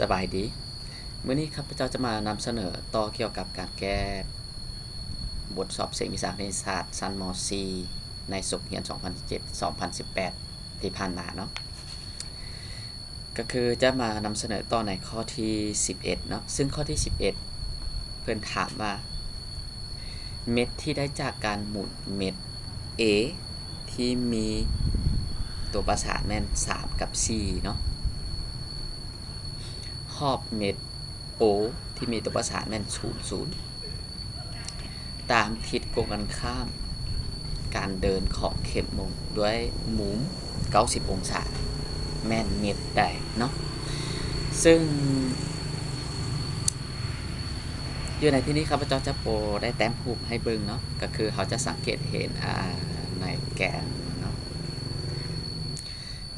สบายดีมื้อนี้ข้าพเจ้าจะมานำเสนอต่อเกี่ยวกับการแก้บทสอบเสียงวิชาคณิตศาสตร์ชั้นม .4 ในสุขเรียน2017-2018 ที่ผ่านมาเนาะก็คือจะมานำเสนอต่อในข้อที่11เนาะซึ่งข้อที่11เพิ่นถามว่าเม็ดที่ได้จากการหมุนเม็ด A ที่มีตัวประสานแม่น3กับ4เนาะรอบเม็ด O ที่มีตัวประสานแม่น0 0ตามทิศตรงกันข้ามการเดินของเข็มมุมด้วยมุม90องศาแม่นเม็ดได้เนาะซึ่งอยู่ในที่นี้ครับพระเจ้าจะโปรได้แต้มรูปให้เบิ่งเนาะก็คือเขาจะสังเกตเห็นในแกนเนาะ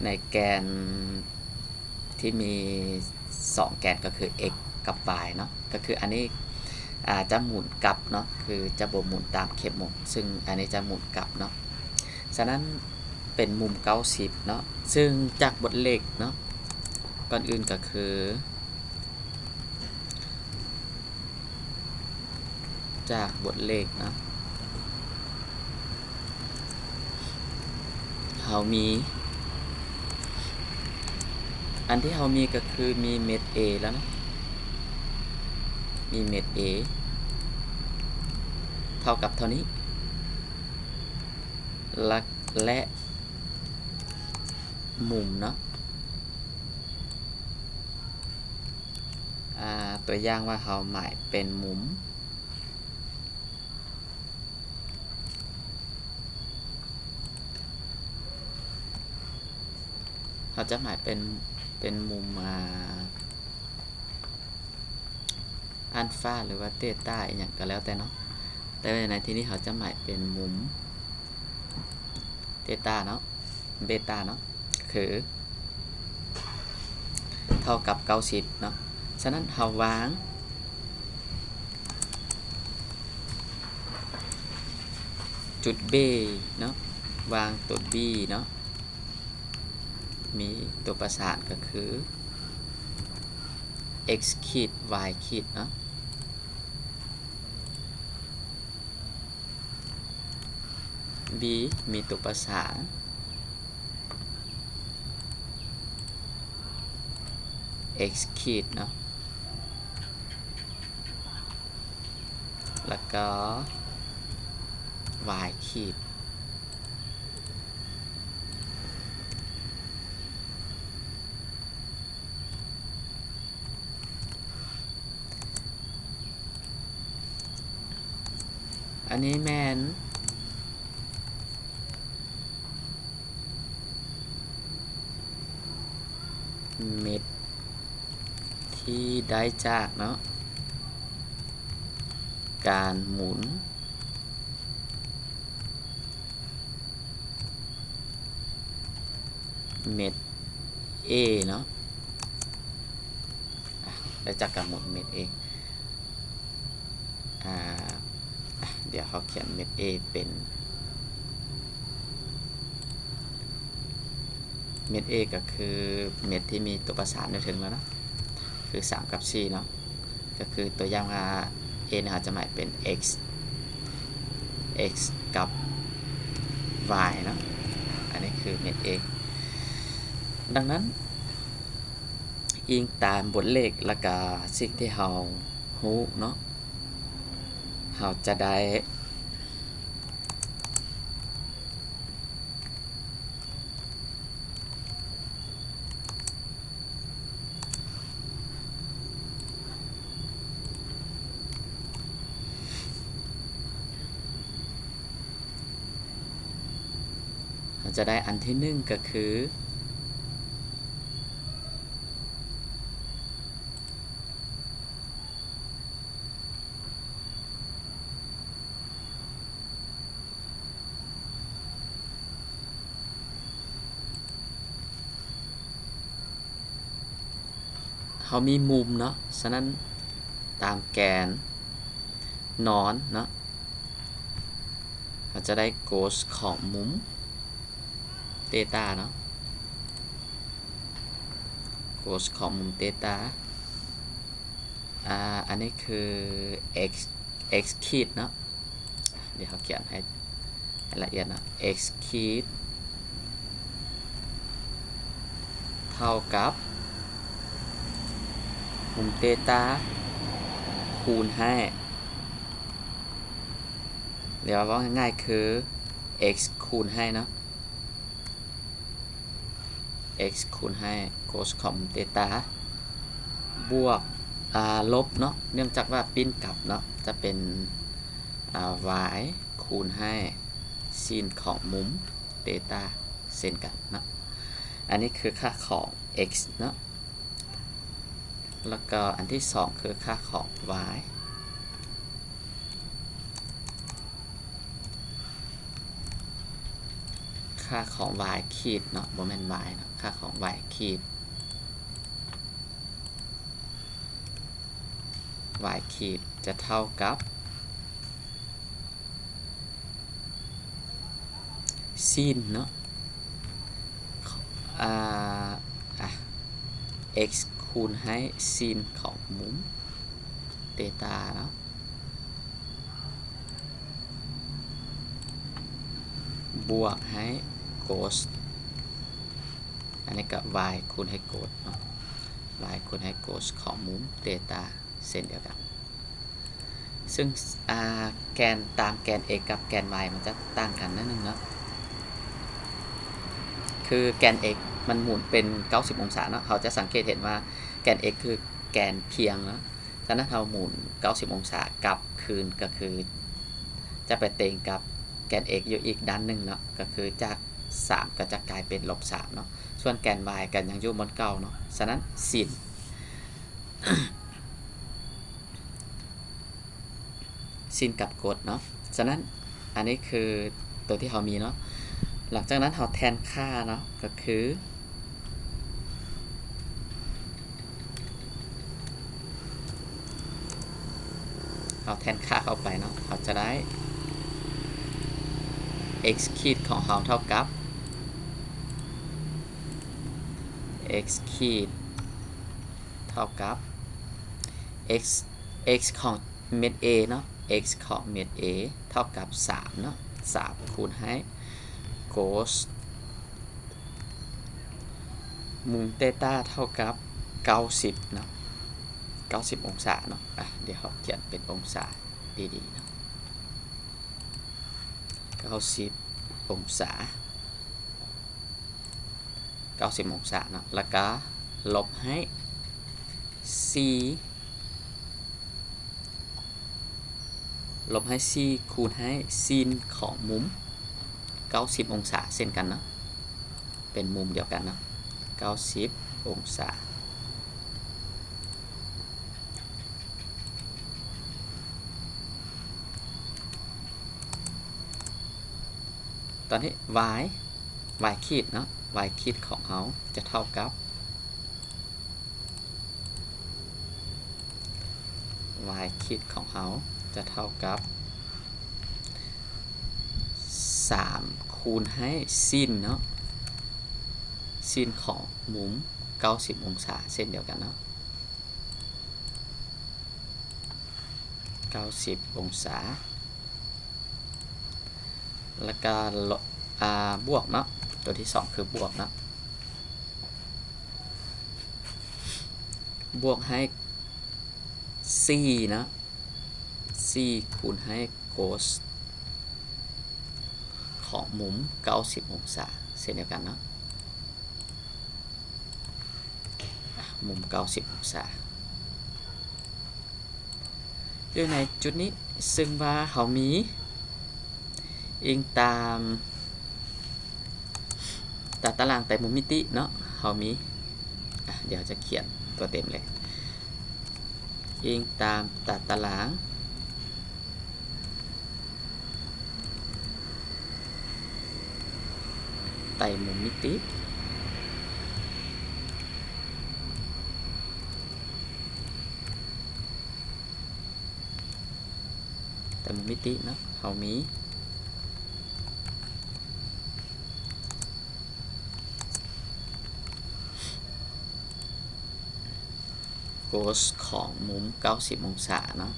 ในแกนที่มี2แกนก็คือ x กับ y เนาะก็คืออันนี้จะหมุนกลับเนาะคือจะบ่หมุนตามเข็มมุมซึ่งอันนี้จะหมุนกลับเนาะฉะนั้นเป็นมุม90เนาะซึ่งจากบทเลขเนาะก่อนอื่นก็คือจากบทเลขเนาะเขามีอันที่เขามีก็คือมีเม็ด A แล้วเนาะมีเม็ด A เท่ากับเท่านี้และมุมเนาะตัวอย่างว่าเขาหมายเป็นมุมเขาจะหมายเป็นมุมอัลฟาหรือว่าเตต้าอย่างก็แล้วแต่เนาะแต่ในที่นี้เขาจะหมายเป็นมุมเตต้าเนาะเบต้าเนาะคือเท่ากับ90เนาะฉะนั้นเขาวางจุด B เนาะวางตัว B เนาะมีตัวประสานก็คือ x ขีด y ขีดเนาะB มีตัวประสาน x ขีดเนาะแล้วก็ y ขีดอันนี้แม่นเม็ดที่ได้จากเนาะการหมุนเม็ด A เนาะได้จากการหมุนเม็ด A เดี๋ยวเขาเขียนเม็ด A เป็นเม็ด A ก็คือเม็ดที่มีตัวประสานอยู่ถึงแล้วเนาะคือ3กับ4เนาะก็คือตัวอย่างว่า A นะครับจะหมายเป็น x กับ y เนาะอันนี้คือเม็ด A ดังนั้นอิงตามบทเลขและก็สิ่งที่เรารู้เนาะเราจะได้อันที่1ก็คือเขามีมุมเนาะฉะนั้นตามแกนนอนเนาะเราจะได้โกสของมุมเตต้าเนาะโกสของมุมเตต้า อันนี้คือ x x ขีดเนาะเดี๋ยวเขาเขียนให้ละเอียดนะ x ขีดเท่ากับมุมเตตาคูณให้เดี๋ยวว่าง่ายๆคือ x คูณให้เนาะ x คูณให้ cos ของมุมเตตาบวกลบเนาะเนื่องจากว่าปิ้นกลับเนาะจะเป็นy คูณให้sin ของมุมเตตาเส้นกันเนาะอันนี้คือค่าของ x เนาะแล้วก็อันที่2คือค่าของ y ค่าของ y ขีดเนาะโมเมนต์ y เนาะค่าของ y ขีด y ขีดจะเท่ากับsin เนาะx คูณให้ sin ของมุมเตตาเนาะบวกให้ cos อันนี้กับ y คูณให้ cos เนาะ y คูณให้ cos ของมุมเตตาเส้นเดียวกันซึ่งแกนตามแกน x กับแกน y มันจะต่างกันนิดนึงเนาะคือแกน x มันหมุนเป็น90องศาเนาะเขาจะสังเกตเห็นว่าแกน x คือแกนเพียงเนาะฉะนั้นเราหมุน90องศากลับคืนก็คือจะไปเต็งกับแกน x อยู่อีกด้านหนึ่งเนาะก็คือจาก3ก็จะกลายเป็น-3เนาะส่วนแกน y กันยังอยู่บนเก่าเนาะฉะนั้นsin sin กับกดเนาะฉะนั้นอันนี้คือตัวที่เรามีเนาะหลังจากนั้นเราแทนค่าเนาะก็คือเราแทนค่าเข้าไปเนาะเราจะได้ x ขีดของเราเท่ากับ x ขีดเท่ากับ x ของเม็ด a เนาะ x ของเม็ด a เท่ากับ3เนาะ3คูณให้ cos มุมเตต้าเท่ากับ90เนาะ90องศาเนาะเดี๋ยวเราเขียนเป็นองศาดีๆเนาะ90องศา90องศาเนาะแล้วก็ลบให้ c ลบให้ c คูณให้ sin ของมุม90องศาเส้นกันเนาะเป็นมุมเดียวกันเนาะ90องศาตอนนี้ y ขีดเนาะ y ขีดของเขาจะเท่ากับ y ขีดของเขาจะเท่ากับ3คูณให้ sin เนาะ sin ของมุม90องศาเส้นเดียวกันเนาะ90องศาแล้วก็บวกเนาะตัวที่2คือบวกเนาะบวกให้ c นะ c คูณให้ cos ของมุม90องศาเส้นเดียวกันเนาะมุม90องศาอยู่ในจุดนี้ซึ่งว่าเขามีอิงตามตารางไตรมุมมิติเนาะเขามีเดี๋ยวจะเขียนตัวเต็มเลยอิงตามตารางไตรมุมมิติเนาะเขามี โกสของมุม90องศาเนาะ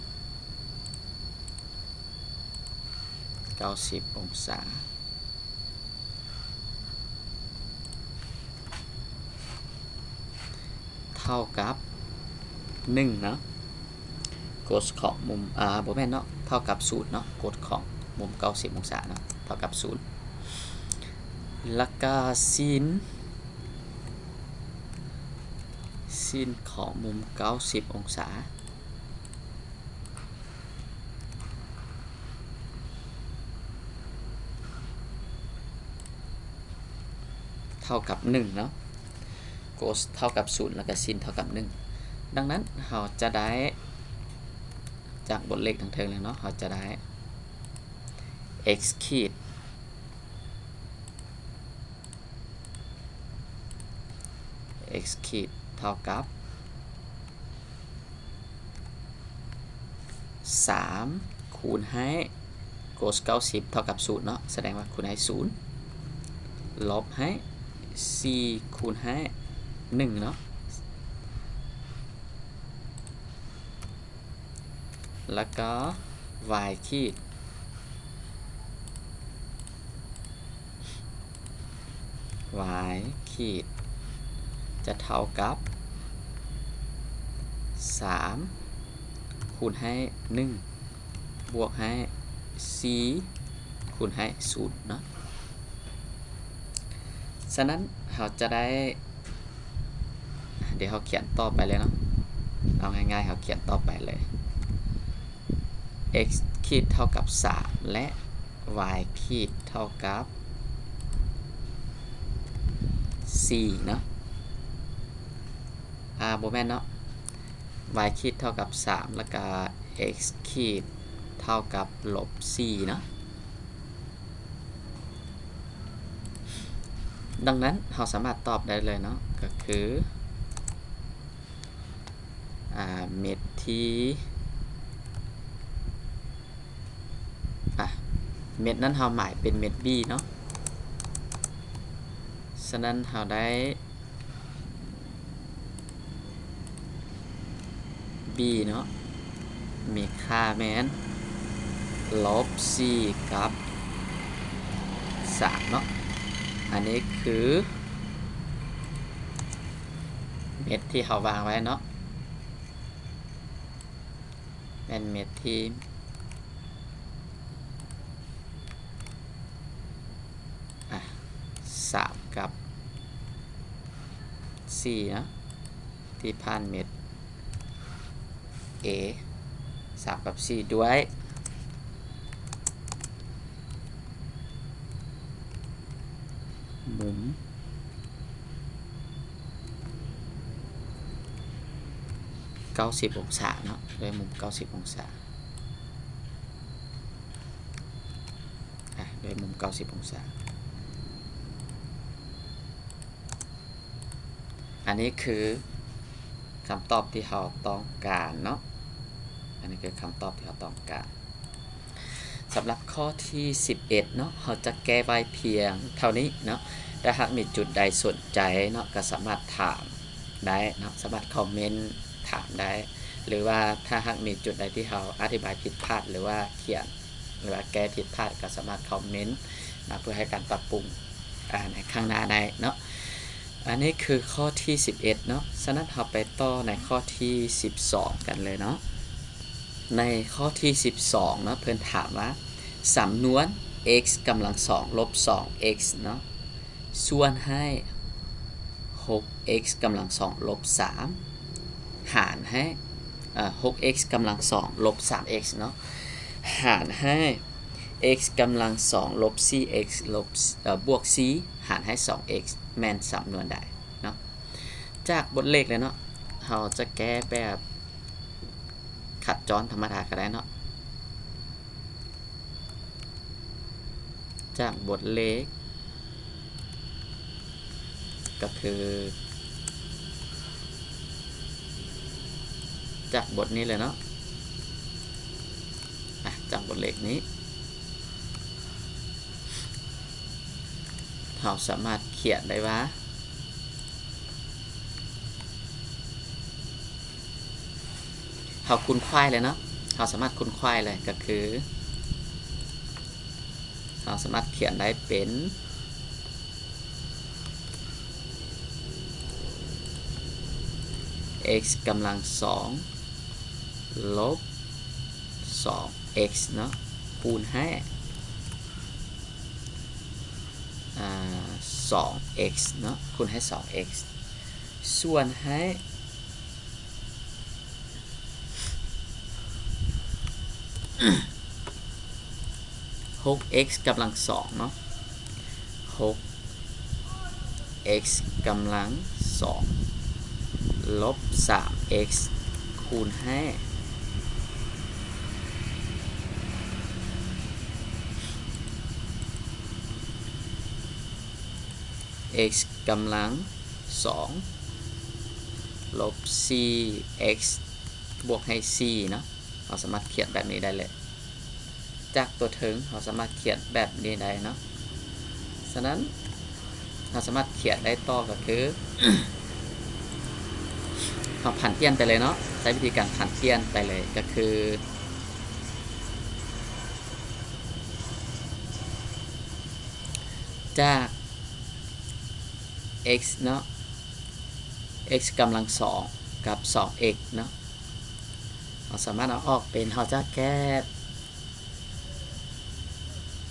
90องศาเท่ากับ1เนาะโกสของมุมบ่แม่นเนาะเท่ากับ0เนาะโกสของมุม90องศาเนาะเท่ากับ0แล้วก็ซินของมุม90องศาเท่ากับ1เนาะโกสเท่ากับ0แล้วก็ซินเท่ากับ1ดังนั้นเราจะได้จากบทเลขทั้งเทิงเลยเนาะเราจะได้ x ขีดเท่ากับ3คูณให้โกส90เท่ากับ0เนาะแสดงว่าคูณให้0ลบให้4คูณให้1เนาะแล้วก็ y ขีดจะเท่ากับ3คูณให้1บวกให้4คูณให้0เนาะฉะนั้นเราจะได้เดี๋ยวเราเขียนต่อไปเลยเนาะเอาง่ายๆเราเขียนต่อไปเลย x ขีดเท่ากับ3และ y ขีดเท่ากับ4เนาะบ่แม่นเนาะ y ขีดเท่ากับ3แล้วก็ x ขีดเท่ากับ-4เนาะดังนั้นเราสามารถตอบได้เลยเนาะก็คือเม็ดที่เม็ดนั้นเราหมายเป็นเม็ด B เนาะฉะนั้นเราได้ B เนาะมีค่าแม้น-4กับ3เนาะอันนี้คือเม็ดที่เขาวางไว้เนาะเป็นเม็ดที่3กับ4นะที่ผ่านเม็ด A 3กับ4ด้วยมุม90องศาเนาะด้วยมุม90องศาด้วยมุม90องศาอันนี้คือคำตอบที่เราต้องการเนาะอันนี้คือคำตอบที่เราต้องการสำหรับข้อที่11เนาะเราจะแก้ไว้เพียงเท่านี้เนาะถ้าหากมีจุดใดสนใจเนาะก็สามารถถามได้เนาะสามารถคอมเมนต์ถามได้หรือว่าถ้าหากมีจุดใดที่เราอธิบายผิดพลาดหรือว่าเขียนหรือว่าแก้ผิดพลาดก็สามารถคอมเมนต์เพื่อให้การปรับปรุงในข้างหน้าได้เนาะอันนี้คือข้อที่11เนาะฉะนั้นเราไปต่อในข้อที่12กันเลยเนาะในข้อที่12เนาะเพิ่นถามว่าสำนวน x กำลัง2ลบ 2x เนาะส่วนให้ 6x กำลัง2ลบ 3หารให้6x กำลัง2ลบ 3x เนาะหารให้ x กำลัง2ลบ 4x ลบบวก c หารให้ 2x แม่นสำนวนใดเนาะจากบทเลขเลยเนาะเราจะแก้แบบขัดจรธรรมดาก็ได้เนาะจากบทเลขก็คือจากบทนี้เลยเนาะจากบทเลขนี้เราสามารถเขียนได้ว่า เขาคูณควายเลยเนาะเขาสามารถคูณควายเลยก็คือเราสามารถเขียนได้เป็น x กำลัง2ลบ 2x เนาะคูณให้2x เนาะคูณให้ 2x ส่วนให้ 6x กำลัง2เนาะ 6x กำลัง2ลบ 3x คูณให้x กำลัง2ลบ 4x บวกให้ 4 เนาะเราสามารถเขียนแบบนี้ได้เลยจากตัวถึงเราสามารถเขียนแบบนี้ได้เนาะฉะนั้นเราสามารถเขียนได้ต่อก็คือ เราผันเปลี่ยนไปเลยเนาะใช้วิธีการผันเปลี่ยนไปเลยก็คือจาก x เนาะ x กำลัง2กับ 2x เนาะเราสามารถเอาออกเป็นเราจะแก้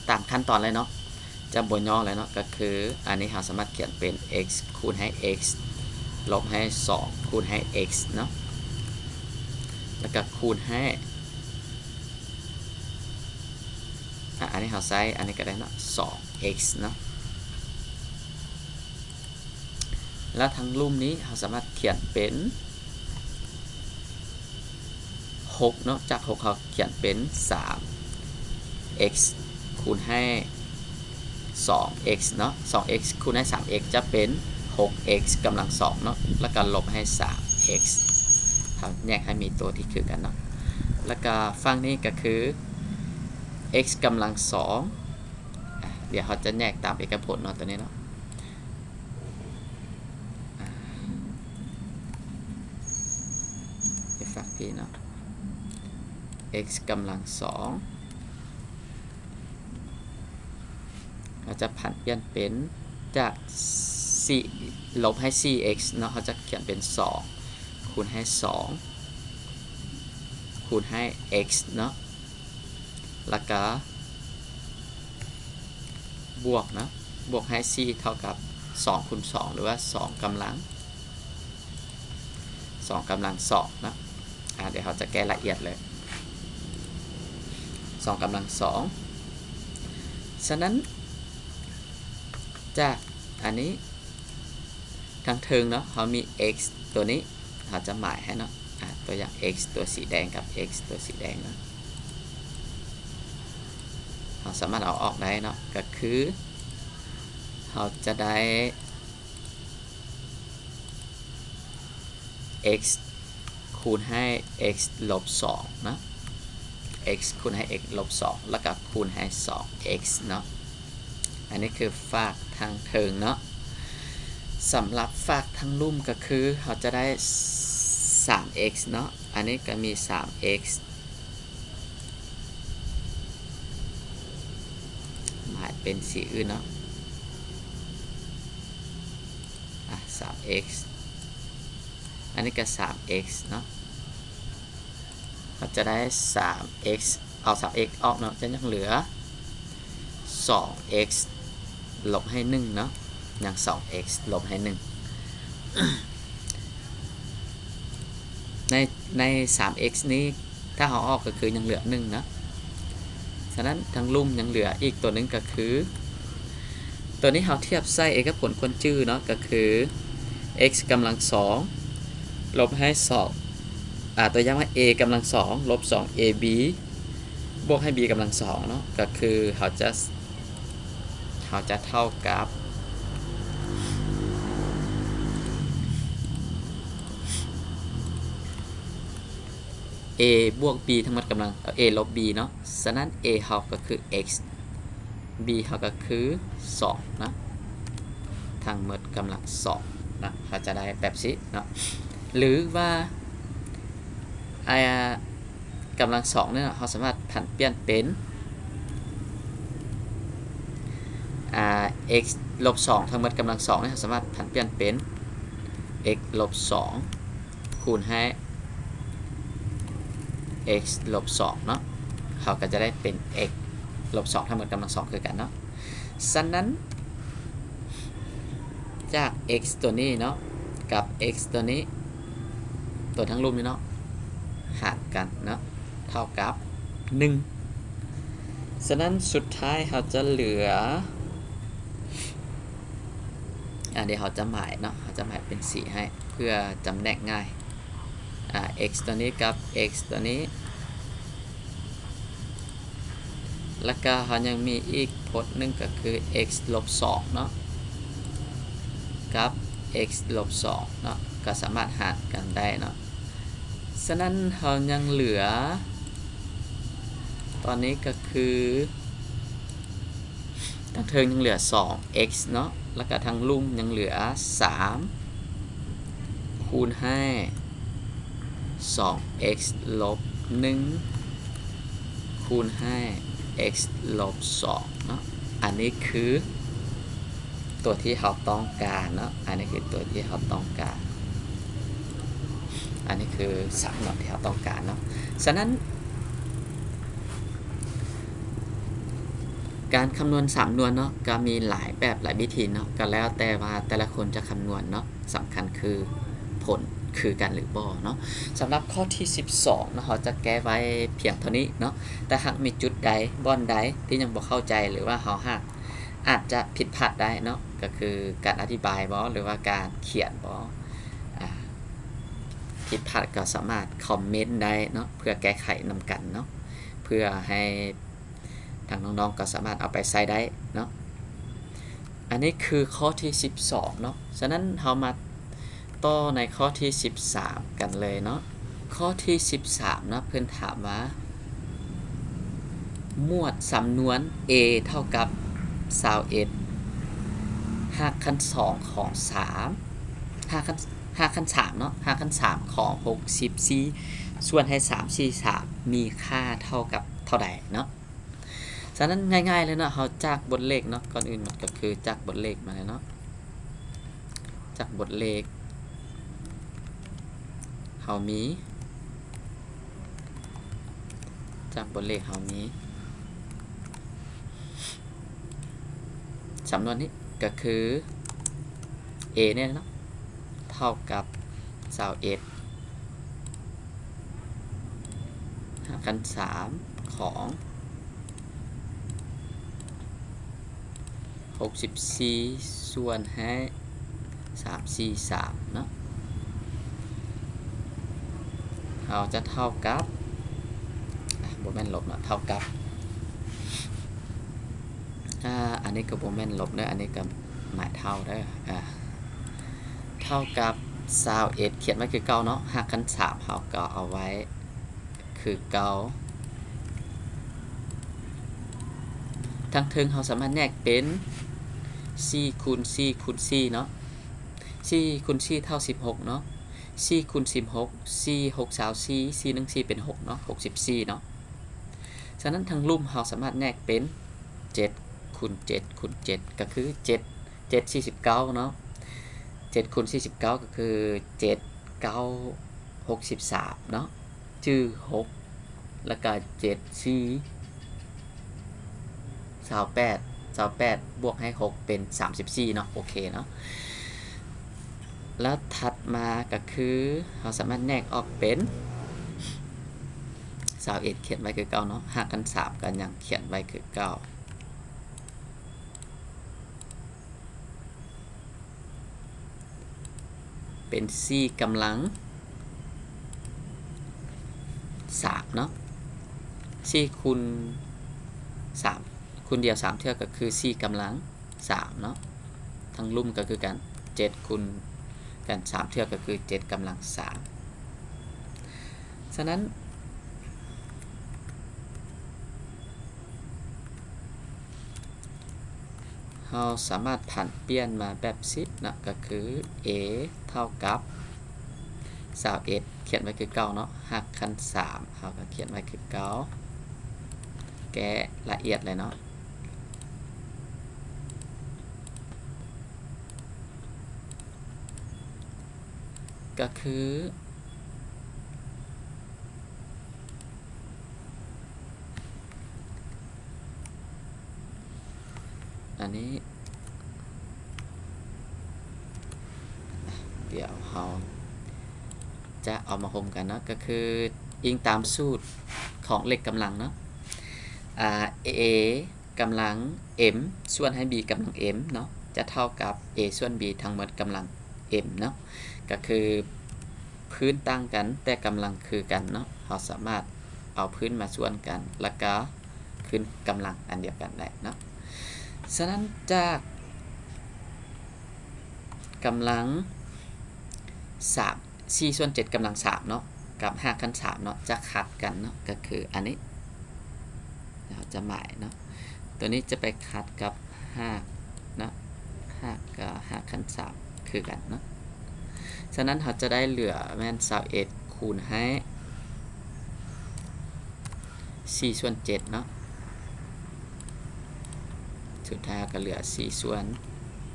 ตามขั้นตอนเลยเนาะจะบนย่อเลยเนาะก็คืออันนี้เราสามารถเขียนเป็น x คูณให้ x ลบให้2คูณให้ x เนาะแล้วก็คูณให้อันนี้เราใช้อันนี้ก็ได้เนาะ 2x เนาะแล้วทั้งรูปนี้เราสามารถเขียนเป็น6เนาะจาก6เราเขียนเป็น 3x คูณให้ 2x เนาะ 2x คูณให้ 3x จะเป็น 6x กำลัง2เนาะแล้วก็ลบให้ 3x ครับแยกให้มีตัวที่คือกันเนาะแล้วก็ฝั่งนี้ก็คือ x กำลัง2เดี๋ยวเขาจะแยกตามเอกผลเนาะตัวนี้เนาะฝั่งพี่เนาะ x กำลัง2เราจะผันเปลี่ยนเป็นจาก4ลบให้ 4x เนาะเขาจะเขียนเป็น2คูณให้2คูณให้ x เนาะแล้วก็บวกนะบวกให้ 4 เท่ากับ2คูณ2หรือว่า2กำลัง2นะเดี๋ยวเขาจะแก้ละเอียดเลย2กำลัง2ฉะนั้นจากอันนี้ทางเทิงเนาะเขามี x ตัวนี้เขาจะหมายให้เนาะตัวอย่าง x ตัวสีแดงกับ x ตัวสีแดงเนาะเราสามารถเอาออกได้เนาะก็คือเราจะได้ x คูณให้ x ลบ2นะ x คูณให้ x ลบ2แล้วก็คูณให้ 2x เนาะอันนี้คือฝากทางเทิงเนาะสำหรับฝากทางลุ่มก็คือเราจะได้ 3x เนาะอันนี้ก็มี 3x หมายเป็นสีอื่นเนาะ3x อันนี้ก็ 3x เนาะเราจะได้ 3x เอา 3x ออกเนาะจะยังเหลือ 2x ลบให้1เนาะอย่าง 2x ลบให้1ใน 3x นี้ถ้าเอาออกก็คือยังเหลือ1นะฉะนั้นทั้งลุ่มยังเหลืออีกตัวนึงก็คือตัวนี้เราเทียบใส่เอกผลคนจื้อเนาะก็คือ x กำลัง2ลบให้2ตัวอย่างว่า a กำลัง2ลบ 2ab บวกให้ b กำลัง2เนาะก็คือเขาจะเท่ากับ a บวก b ทั้งหมดกำลัง a ลบ b เนาะฉะนั้น a เท่าก็คือ x b เท่าก็คือ2นะทั้งหมดกำลัง2นะเขาจะได้แบบนี้เนาะหรือว่า กำลังสองเนี่ยเราสามารถผันเปลี่ยนเป็นx ลบ2ทั้งหมดกำลัง2เนี่ยเราสามารถผันเปลี่ยนเป็น x ลบ2คูณให้ x ลบ2เนาะเราก็จะได้เป็น x ลบ2ทั้งหมดกำลัง2คือกันเนาะฉะนั้นจาก x ตัวนี้เนาะกับ x ตัวนี้ตัวทั้งรูปนี้เนาะหารกันเนาะเท่ากับ1ฉะนั้นสุดท้ายเราจะเหลือเดี๋ยวเราจะหมายเนาะเราจะหมายเป็นสีให้เพื่อจำแนกง่ายx ตัวนี้กับ x ตัวนี้แล้วก็เรายังมีอีกพจน์หนึ่งก็คือ x ลบ2เนาะกับ x ลบ2เนาะก็สามารถหารกันได้เนาะฉะนั้นเรายังเหลือตอนนี้ก็คือทั้งเทิงยังเหลือ 2x เนาะแล้วก็ทั้งลุ่มยังเหลือ3คูณให้ 2x ลบ1คูณให้ x ลบ2เนาะอันนี้คือตัวที่เราต้องการเนาะอันนี้คือตัวที่เราต้องการอันนี้คือ3หน่วยที่เราต้องการเนาะฉะนั้นการคำนวณ3หน่วยเนาะก็มีหลายแบบหลายวิธีเนาะก็แล้วแต่ว่าแต่ละคนจะคำนวณเนาะสำคัญคือผลคือกันหรือบ่เนาะสำหรับข้อที่12นะเราจะแก้ไว้เพียงเท่านี้เนาะแต่หากมีจุดใดบ่อนใดที่ยังบ่เข้าใจหรือว่าเราหากอาจจะผิดพลาดได้เนาะก็คือการอธิบายบ่หรือว่าการเขียนบ่ผิดพลาดก็สามารถคอมเมนต์ได้เนาะเพื่อแก้ไขนำกันเนาะเพื่อให้ทางน้องๆก็สามารถเอาไปใช้ได้เนาะอันนี้คือข้อที่12เนาะฉะนั้นเรามาต่อในข้อที่13กันเลยเนาะข้อที่13นะเพื่อนถามว่าหมวดสำนวน A เท่ากับ21หากคัน2ของ3หากคัน3เนาะหากคัน3ของ64ส่วนให้343มีค่าเท่ากับเท่าใดเนาะฉะนั้นง่ายๆเลยเนาะเราจากบทเลขเนาะก่อนอื่นมันก็คือจากบทเลขมาเลยเนาะจากบทเลขเรามีจากบทเลขเรามีสำนวนนี้ก็คือ A เนี่ยเนาะเท่ากับ21หารกัน3ของ64ส่วนให้343เนาะเราจะเท่ากับบ่แม่นลบเนาะเท่ากับอันนี้ก็บ่แม่นลบเด้ออันนี้ก็หมายเท่าเด้อเท่ากับ21เขียนไว้คือเก่าเนาะหากกัน3เราก็เอาไว้คือเก่าทั้งเทิงเราสามารถแยกเป็น4คูณ4คูณ4เนาะ4คูณ4เท่า16เนาะ4คูณ16 4 6 24 4 1 4เป็น6เนาะ64เนาะฉะนั้นทั้งรูปเราสามารถแยกเป็น7คูณ7คูณ7ก็คือ7 7 49เนาะ7คูณ49ก็คือ7 9 63เนาะชื่อ6แล้วก็7 4 28บวกให้6เป็น34เนาะโอเคเนาะแล้วถัดมาก็คือเราสามารถแยกออกเป็น21เขียนไว้คือเก่าเนาะหากกัน3กันยังเขียนไว้คือเก่าเป็น4กำลัง3เนาะ4คูณ3คูณเดียว3เท่าก็คือ4กำลัง3เนาะทั้งลุ่มก็คือกัน7คูณกัน3เท่าก็คือ7กำลัง3ฉะนั้นเราสามารถผันเปลี่ยนมาแบบ10นะก็คือ A เท่ากับ 21เขียนไว้คือเก่าเนาะหักคัน3เขาก็เขียนไว้คือเก่าแก้ละเอียดเลยเนาะก็คืออันนี้เดี๋ยวเราจะเอามาห่มกันเนาะก็คืออิงตามสูตรของเลขกำลังเนาะa กำลัง m ส่วนให้ b กำลัง m เนาะจะเท่ากับ a ส่วน b ทั้งหมดกำลัง m เนาะก็คือพื้นตั้งกันแต่กำลังคือกันเนาะเราสามารถเอาพื้นมาส่วนกันแล้วก็ขึ้นกำลังอันเดียวกันได้เนาะฉะนั้นจากกำลัง4 ส่วน 7กำลัง3เนาะกับ5คัน3เนาะจะขัดกันเนาะก็คืออันนี้เราจะหมายเนาะตัวนี้จะไปขัดกับ5เนาะ5กับ5คัน3คือกันเนาะฉะนั้นเราจะได้เหลือแม่น21คูณให้4 ส่วน 7เนาะสุดท้ายก็เหลือ4 ส่วน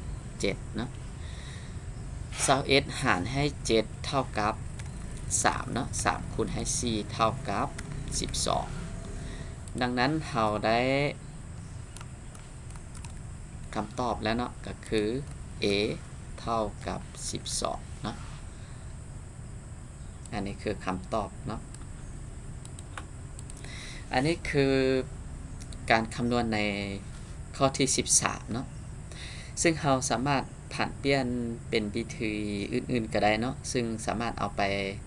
7เนาะ21หารให้7เท่ากับ3เนาะ3คูณให้4เท่ากับ12ดังนั้นเราได้คำตอบแล้วเนาะก็คือ a เท่ากับ12เนาะอันนี้คือคำตอบเนาะอันนี้คือการคำนวณในข้อที่13เนาะซึ่งเราสามารถผันเปลี่ยนเป็นวิธีอื่นๆก็ได้เนาะซึ่งสามารถเอาไป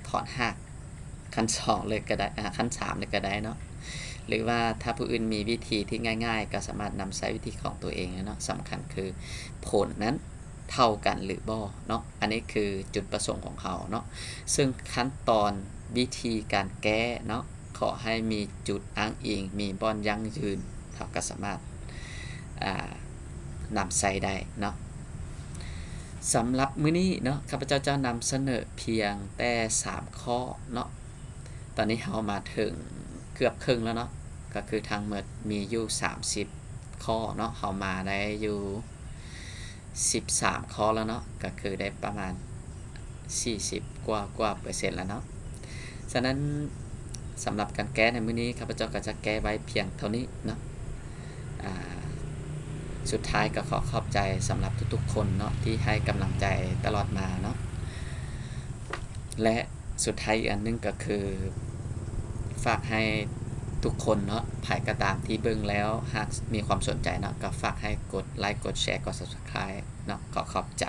ถอนหักขั้น2เลยก็ได้ขั้น3เลยก็ได้เนาะหรือว่าถ้าผู้อื่นมีวิธีที่ง่ายๆก็สามารถนำใช้วิธีของตัวเองเนาะสำคัญคือผลนั้นเท่ากันหรือบ่เนาะอันนี้คือจุดประสงค์ของเขาเนาะซึ่งขั้นตอนวิธีการแก้เนาะขอให้มีจุดอ้างอิงมีบอนยั่งยืนเขาก็สามารถนำใช้ได้เนาะสำหรับมื้อนี้เนาะข้าพเจ้าจะนำเสนอเพียงแต่3ข้อเนาะตอนนี้เรามาถึงเกือบครึ่งแล้วเนาะก็คือทางหมดมีอยู่30ข้อเนาะเรามาได้อยู่13ข้อแล้วเนาะก็คือได้ประมาณ40กว่าเปอร์เซ็นต์แล้วเนาะฉะนั้นสำหรับการแก้ในมื้อนี้ข้าพเจ้าก็จะแก้ไว้เพียงเท่านี้เนาะสุดท้ายก็ขอขอบใจสำหรับทุกๆคนเนาะที่ให้กำลังใจตลอดมาเนาะและสุดท้ายอีกอันนึงก็คือฝากให้ทุกคนเนาะใครก็ตามที่เบิ่งแล้วหากมีความสนใจเนาะก็ฝากให้กดไลค์กดแชร์กด Subscribe เนาะขอขอบใจ